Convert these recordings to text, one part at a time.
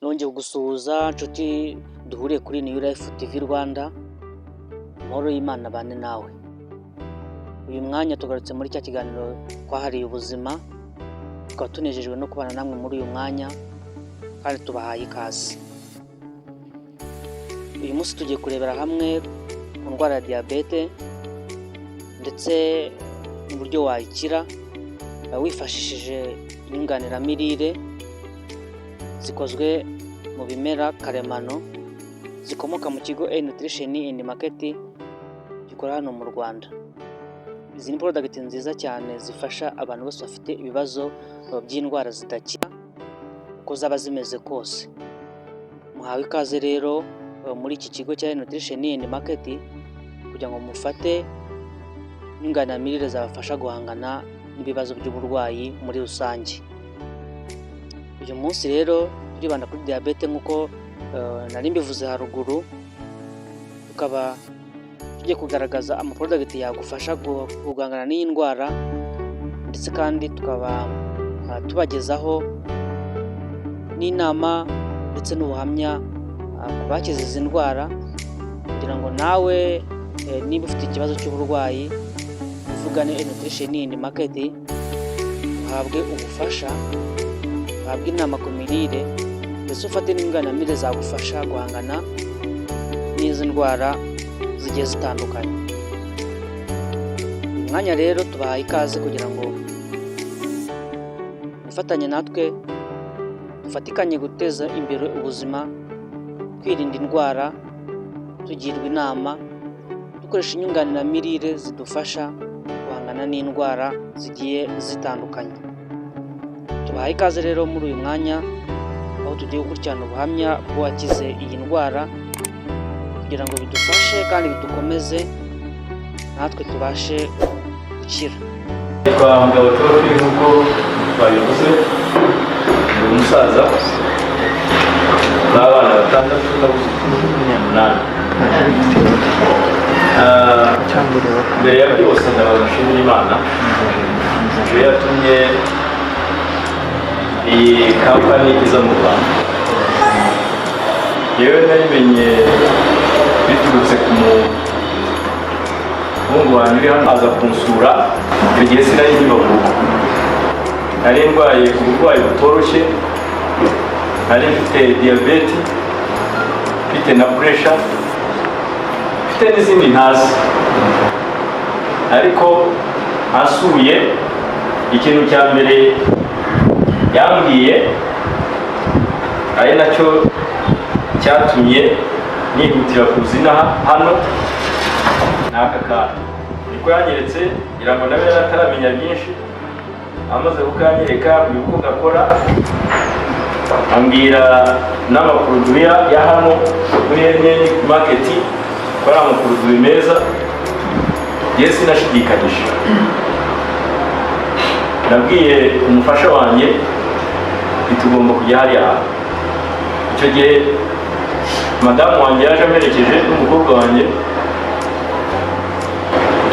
Nongeye kugusuhuza nshuti duhuriye kuri New Life TV Rwanda, amahoro y'Imana bane nawe. Uyu mwanya tugarutse muri cya kiganiro twahariye ubuzima, tukaba tunejejwe no kubana namwe muri uyu mwanya kandi tubahaye ikaze. Uyu munsi tugiye kurebera hamwe ku ndwara ya Diabete ndetse n'uburyo wayikira wifashishije inyunganiramirire zikozwe mu bimera karemano zikomoka mu kigo Nutrition and Market gikora hano mu Rwanda. Izi ni product nziza cyane zifasha abantu bose bafite ibibazo by'indwara zidakira uko zaba zimeze kose. Muhawe ikaze rero muri iki kigo cya Nutrition and Market kugira ngo mufate inyunganiramirire zabafasha guhangana n'ibibazo by'uburwayi muri rusange. Uyu munsi rero turibanda kuri diabete nk'uko nari mbivuze haruguru, tukaba tugiye kugaragaza amaproduct yagufasha guhangana n'iyi ndwara, ndetse kandi tukaba tubagezaho n'inama ndetse n'ubuhamya ku bakize izi ndwara, kugira ngo nawe niba ufite ikibazo cy'uburwayi uvugane Nutrition and Market uhabwe ubufasha, uhabwe inama ku mirire ndetse ufate n'inyunganiramirire zagufasha guhangana n'izi ndwara zigiye zitandukanye. Umwanya rero tubahaye ikaze kugira ngo mufatanye natwe dufatikanye guteza imbere ubuzima, kwirinda indwara, tugirwa inama, dukoresha inyunganiramirire zidufasha guhangana n'indwara zigiye zitandukanye. Tubahaye ikaze rero muri uyu mwanya aho tugiye gukurikirana ubuhamya bw'uwakize iyi ndwara kugira ngo bidufashe kandi bidukomeze natwe tubashe gukira. Kwa mugabo Koko nk'uko babivuze, ni umusaza n'abana batandatu n'umunani. Mbere ya byose ndabaza nshimira Imana iyo yatumye iyi kampani iza mu Rwanda. Yewe nayimenye biturutse ku muhungu wanjye uri hano aza kunsura. Icyo gihe sinari nkibavuga, nari ndwaye uburwayi butoroshye, nari mfite diyabete, mfite na pressure, mfite n'izindi ntazi. Ariko asuye, ikintu cya mbere yambwiye ari nacyo cyatumye nihutira kuzina hano n'aka kantu. Niko yanyeretse ngira ngo nawe ataramenya byinshi, amaze kukanyereka uko gakora, ambwira n'amaproduit ya hano kuri Nutrition Market ko ari amaproduit meza. Yewe sinashidikanyije, nabwiye umufasha wanjye tugomba kujya hariya. Icyo gihe madamu wanjye yaje amerekeje n'umukobwa wanjye,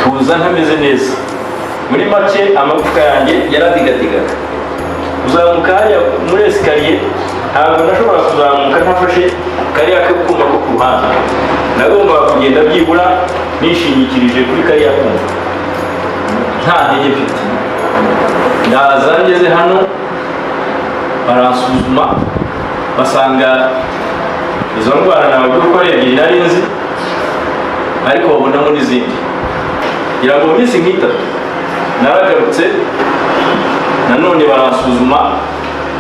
tuza ntameze neza. Muri make amagufwa yanjye yaradigadigaga, kuzamuka hariya muri esikariye ntabwo nashobora kuzamuka ntafashe kariya kuma ko ku ruhande, nagombaga kugenda byibura nishingikirije kuri kariya kuma, nta ntege mfite. Ndaza ngeze hano baransuzuma basanga izo ndwara nababwira uko ari ebyiri nari nzi, ariko babonamo n'izindi. Ngira ngo mu minsi nk'itatu naragarutse nanone baransuzuma,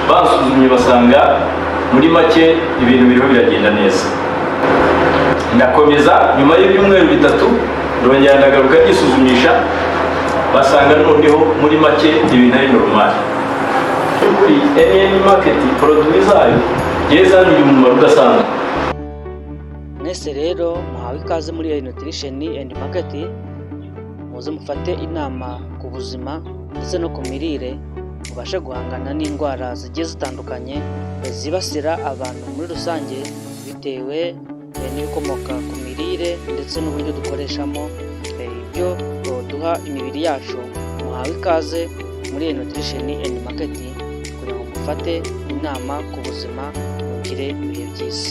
bansuzumye basanga muri make ibintu biriho biragenda neza. Ndakomeza nyuma y'ibyumweru bitatu ndongera ndagaruka ryisuzumisha, basanga noneho muri make ibintu ari normal. Kuri Nutrition Market produit zayo yezaniye umumaro udasanzwe. Mwese rero muhawe ikaze muri Nutrition and Market, muze mufate inama ku buzima ndetse no ku mirire, mubashe guhangana n'indwara zigiye zitandukanye zibasira abantu muri rusange bitewe n'ibikomoka ku mirire ndetse n'uburyo dukoreshamo ibyo duha imibiri yacu. Muhawe ikaze muri Nutrition and Market kugira ngo mufate inama ku buzima mugire ibihe byiza.